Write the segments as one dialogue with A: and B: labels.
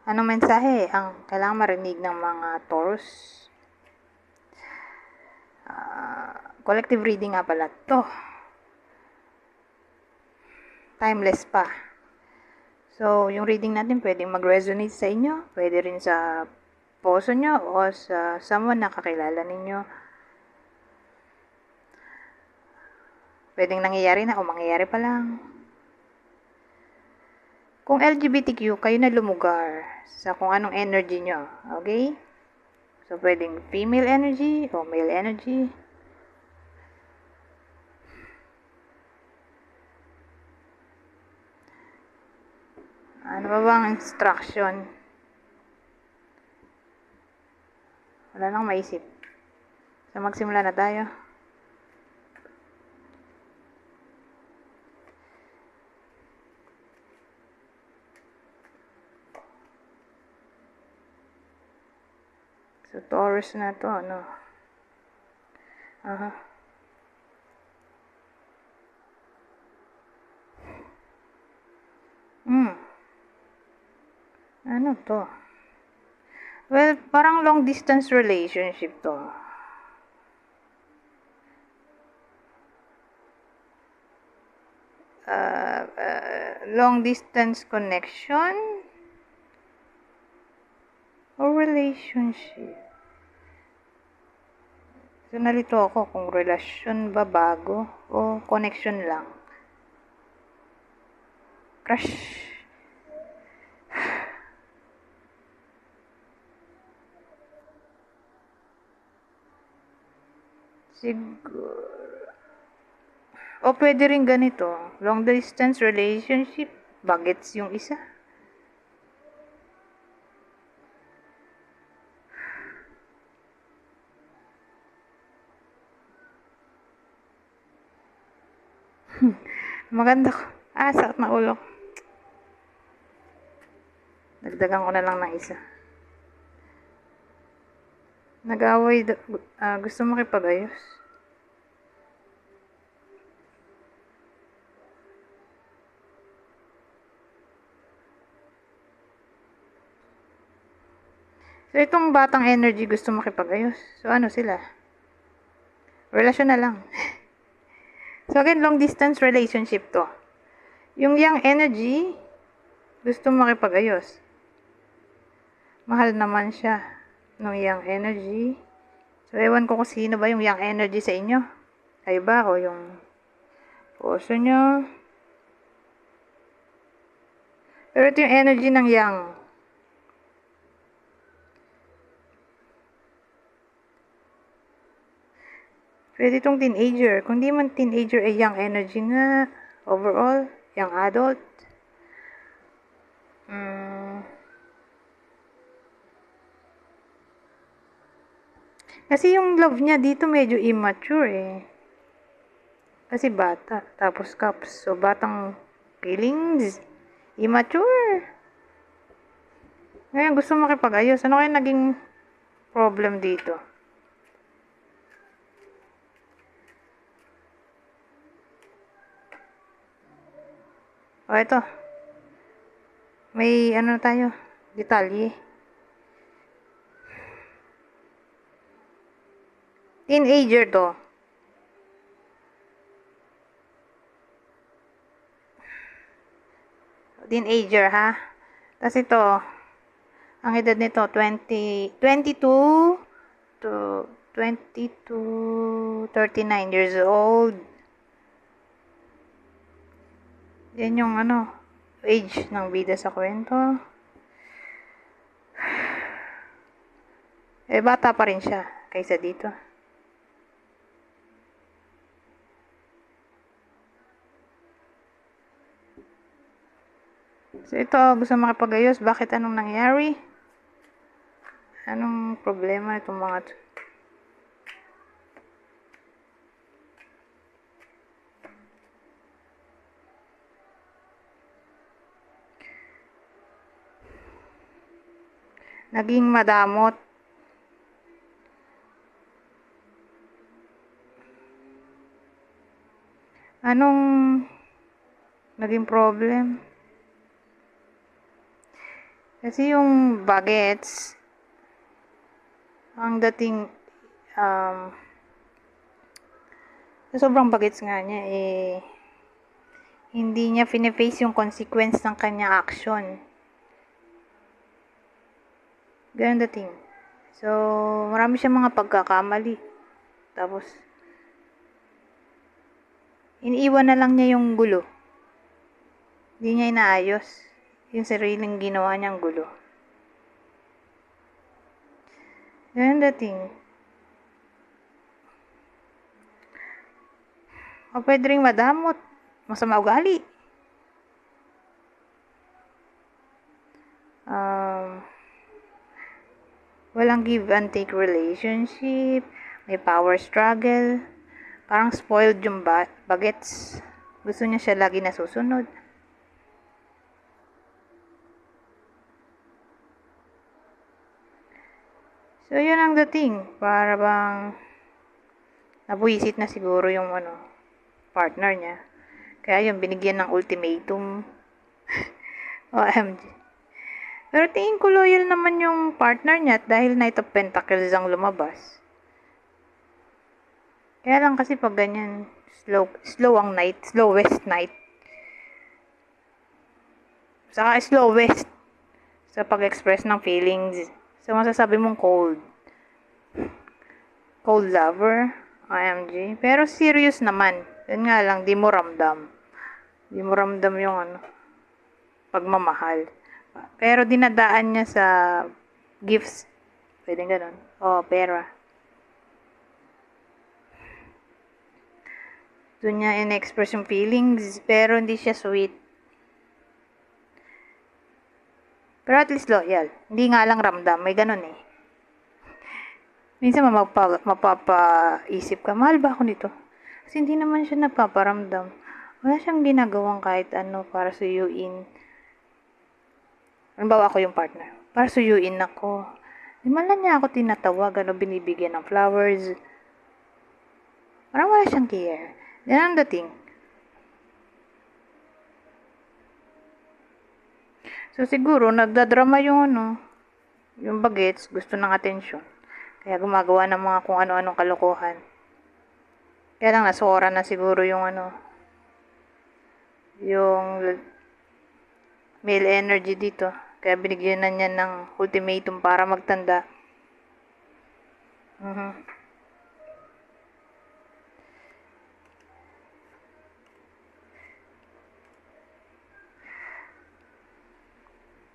A: Anong mensahe ang kailangang marinig ng mga Taurus? Collective reading nga pala to. Timeless pa. So, yung reading natin pwedeng mag-resonate sa inyo, pwede rin sa puso nyo o sa someone na kakilala ninyo. Pwedeng nangyayari na o mangyayari pa lang. Kung LGBTQ, kayo na lumugar sa kung anong energy nyo. Okay? So, pwedeng female energy o male energy. Ano ba bang instruction? Wala nang maisip. So, magsimula na tayo. So, Taurus na to, ano? Aha. Ano to? Well, parang long distance relationship to. Long distance connection or relationship. So, nalito ako kung relasyon ba bago o connection lang. Crush. Siguro. O pwede rin ganito. Long distance relationship. Bagets yung isa. Maganda ko. Sakit na ulo. Dagdagan ko na lang ng isa. Nag-away. Gusto makipag-ayos. So, itong batang energy gusto makipag-ayos. So, ano sila? Relasyon na lang. So, again, long distance relationship to. Yung yang energy, gusto makipag-ayos. Mahal naman siya ng yang energy. So, ewan ko kung sino ba yung yang energy sa inyo. Kayo ba o yung puso nyo? Pero ito yung energy ng yang. Pwede itong teenager. Kung di man teenager ay young energy nga. Overall, young adult. Kasi yung love niya dito medyo immature eh. Kasi bata. Tapos cups. So, batang feelings. Immature. Ngayon, gusto makipag-ayos. Ano kaya naging problem dito? O, ito. May ano tayo? Detalye. Teenager to. Teenager, ha? Tapos ito, ang edad nito, 22 to 39 years old. Yan yung age ng bida sa kwento. Bata pa rin siya kaysa dito. So, ito, gusto makipag-ayos. Bakit? Anong nangyari? Anong problema itong mga naging madamot. Anong naging problem? Kasi yung bagets, ang dating, sa sobrang bagets nga niya, hindi niya fine-face yung consequence ng kanyang action. Ganun dating. So, marami siyang mga pagkakamali. Tapos, iniiwan na lang niya yung gulo. Hindi niya inaayos yung sariling ginawa niyang gulo. Ganun dating. O pwede rin madamot. Masama ugali. Walang give and take relationship. May power struggle. Parang spoiled yung bagets. Gusto niya siya lagi nasusunod. So, yun ang dating. Para bang nabuisit na siguro yung partner niya. Kaya yung binigyan ng ultimatum. OMG. Pero tingin ko loyal naman yung partner niya at dahil Knight of Pentacles ang lumabas. Kaya lang kasi pag ganyan, slow ang night, slowest night. Saka slowest sa pag-express ng feelings. So, masasabi mong cold. Cold lover. IMG. Pero serious naman. Yun nga lang, di mo ramdam. Di mo ramdam yung pagmamahal. Pero dinadaan niya sa gifts. Pwede ganun. O, pera. Doon niya in-express yung feelings, pero hindi siya sweet. Pero at least loyal. Hindi nga lang ramdam. May ganun eh. Minsan mapapaisip ka, mahal ba ako nito? Kasi hindi naman siya nagpaparamdam. Wala siyang ginagawang kahit ano para suyuin. Halimbawa ako yung partner. Para suyuin ako. Di man lang niya ako tinatawag, binibigyan ng flowers. Parang wala siyang care. Yan ang dating. So siguro, nagdadrama yung yung bagets, gusto ng atensyon. Kaya gumagawa ng mga kung ano-anong kalokohan. Kaya lang nasora na siguro yung yung male energy dito. Kaya binigyan na niya ng ultimatum para magtanda.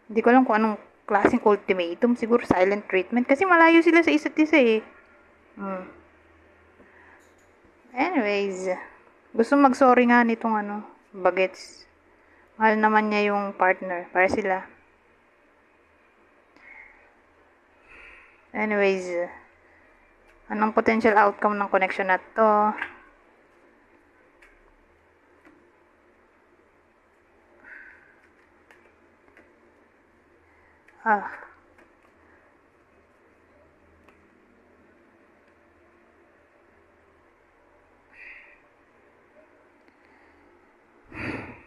A: Hindi ko alam kung anong klaseng ultimatum. Siguro silent treatment. Kasi malayo sila sa isa't isa eh. Anyways, gusto mag-sorry nga nitong bagets. Mahal naman niya yung partner. Para sila. Anyways, anong potential outcome ng connection na to?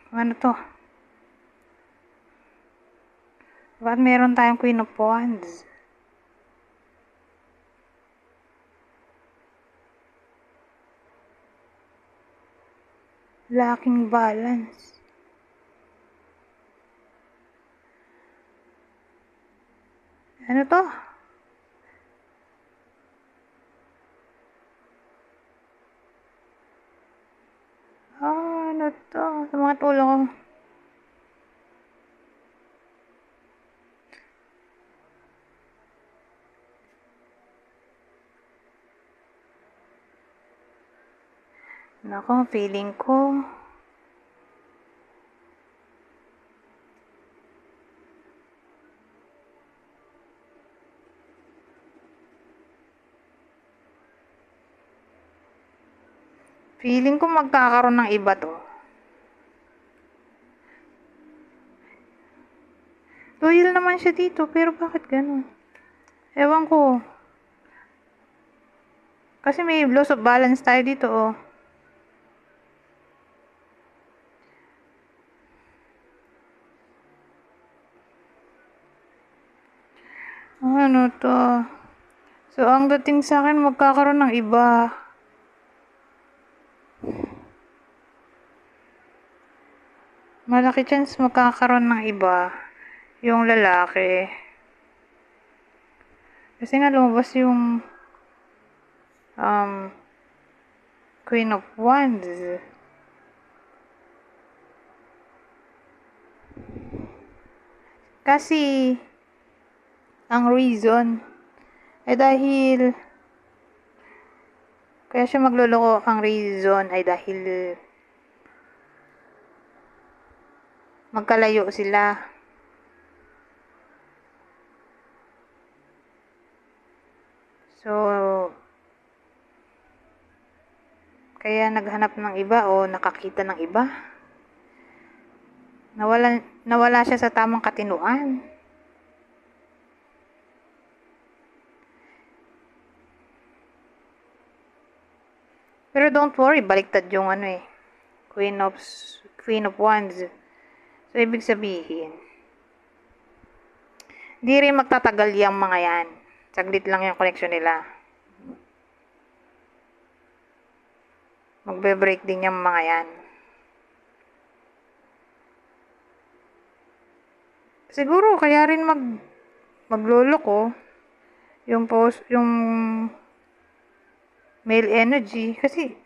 A: Ano to? Bakit meron tayong Queen of Wands? Lacking balance. Ano to? Ano to? Sa mga tulo ko. Nako, feeling ko magkakaroon ng iba to. Loyal naman siya dito, pero bakit ganun? Ewan ko. Kasi may loss of balance tayo dito, oh. Ano to? So, ang dating sa akin, magkakaroon ng iba. Malaki chance magkakaroon ng iba. Yung lalaki. Kasi nga lumabas yung Queen of Wands. Kasi, ang reason ay dahil kaya siya magloloko, ang reason ay dahil magkalayo sila. So, kaya naghanap ng iba o nakakita ng iba. Nawala siya sa tamang katinuan. Pero don't worry, baliktad yung Queen of Wands. So, ibig sabihin, di rin magtatagal yung mga yan. Saglit lang yung connection nila. Magbe-break din yung mga yan. Siguro, kaya rin magloloko yung male energy. Kasi,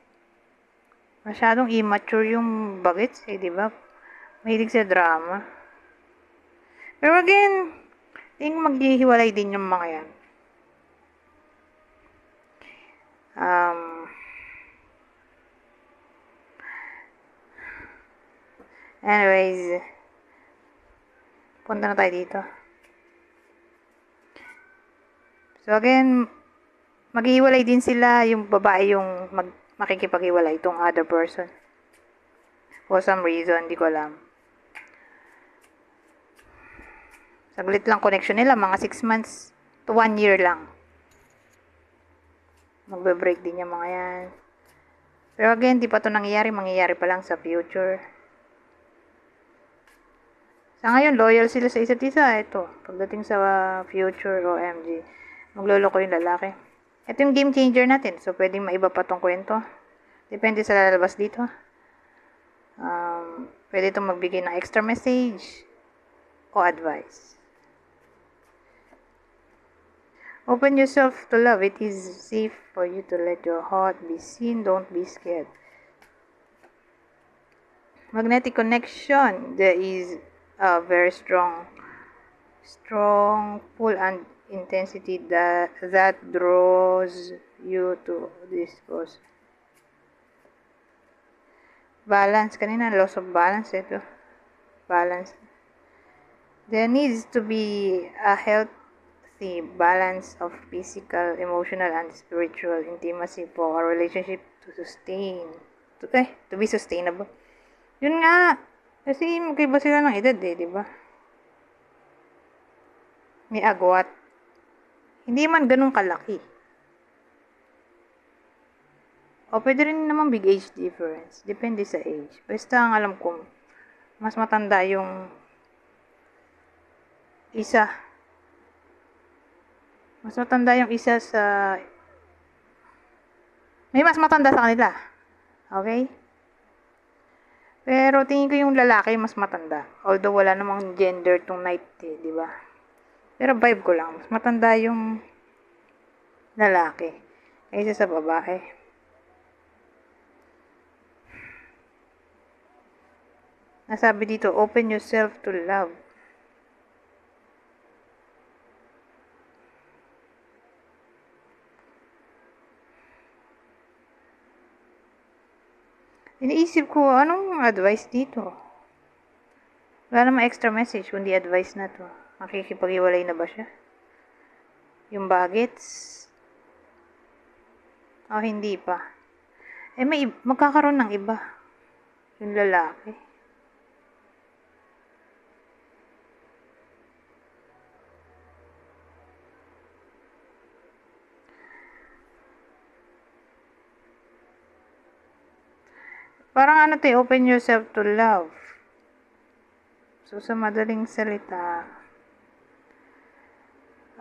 A: masyadong immature yung bagets di ba? Mahilig sa drama. Pero again, maghihiwalay din yung mga yan. Anyways, punta na tayo dito. So again, maghihiwalay din sila, yung babae yung makikipaghiwalay itong other person. For some reason, di ko alam. Saglit lang connection nila, mga 6 months to 1 year lang. Magbe-break din yung mga yan. Pero again, di pa ito mangyayari pa lang sa future. Sa ngayon, loyal sila sa isa't isa. Ito, pagdating sa future, OMG, magloloko yung lalaki. Ito yung game changer natin. So, pwedeng maiba pa tong kwento. Depende sa lalabas dito. Pwede itong magbigay ng extra message o advice. Open yourself to love. It is safe for you to let your heart be seen. Don't be scared. Magnetic connection. There is a very strong pull and intensity that draws you to this person. Balance. Kanina, loss of balance. Ito. Balance. There needs to be a healthy balance of physical, emotional, and spiritual intimacy for a relationship to be sustainable. Yun nga. Kasi magkaiba sila ng edad di ba? May agwat. Hindi man ganun kalaki. O pwede rin naman big age difference. Depende sa age. Basta ang alam ko, mas matanda yung isa. Mas matanda yung isa sa... May mas matanda sa kanila. Okay? Pero tingin ko yung lalaki mas matanda. Although wala namang gender tong night di ba? Pero vibe ko lang. Mas matanda yung lalaki kaysa sa babae. Nasabi dito, open yourself to love. Iniisip ko, anong advice dito? Wala namang extra message, kundi advice na to. Makikipag-iwalay na ba siya? Yung bagets? O hindi pa? Magkakaroon ng iba. Yung lalaki. Parang open yourself to love. So, sa madaling salita,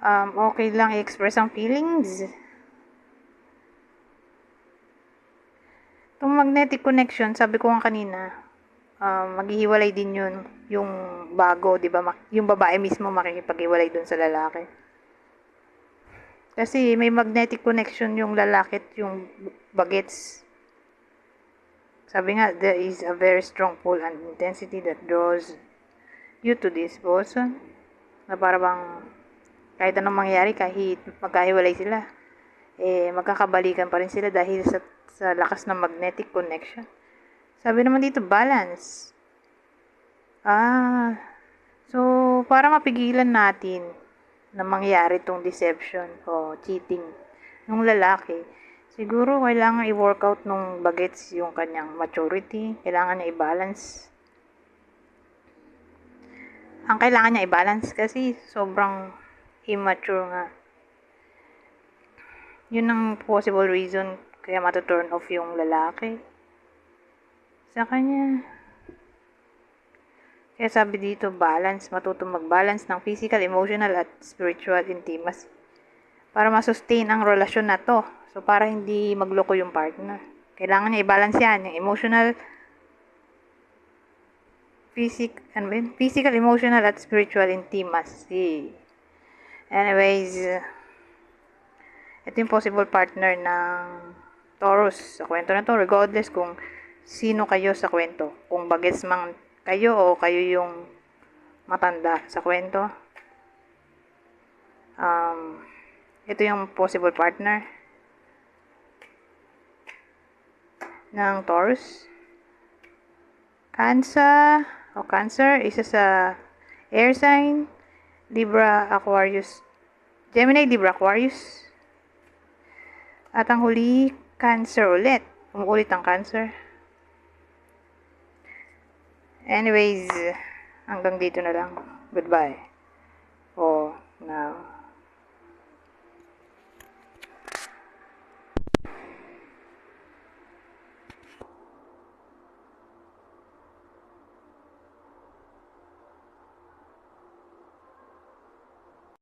A: Okay lang i-express ang feelings. Itong magnetic connection, sabi ko nga kanina, maghihiwalay din yun. Yung bago, di ba? Yung babae mismo makikipaghiwalay dun sa lalaki. Kasi may magnetic connection yung lalaki at yung bagets. Sabi nga, there is a very strong pull and intensity that draws you to this person. Na para bang kahit anong mangyari, kahit magkahiwalay sila, magkakabalikan pa rin sila dahil sa lakas ng magnetic connection. Sabi naman dito, balance. So, para mapigilan natin na mangyari itong deception o cheating ng lalaki, siguro kailangan i-workout nung bagets yung kanyang maturity. Kailangan niya i-balance. Ang kailangan niya i-balance kasi sobrang immature nga. Yun ang possible reason kaya matuturn off yung lalaki sa kanya. Kaya sabi dito, balance, matutong mag-balance ng physical, emotional, at spiritual intimacy para masustain ang relasyon na to. So, para hindi magloko yung partner. Kailangan niya i-balance yan, yung emotional, physical, emotional, at spiritual intimacy. Anyways, ito yung possible partner ng Taurus sa kwento na to, regardless kung sino kayo sa kwento. Kung bagets mang kayo o kayo yung matanda sa kwento. Ito yung possible partner ng Taurus. Cancer, isa sa air sign, Libra, Aquarius, Gemini, Libra, Aquarius. At ang huli, Cancer ulit. Umuulit ang Cancer. Anyways, hanggang dito na lang. Goodbye for now.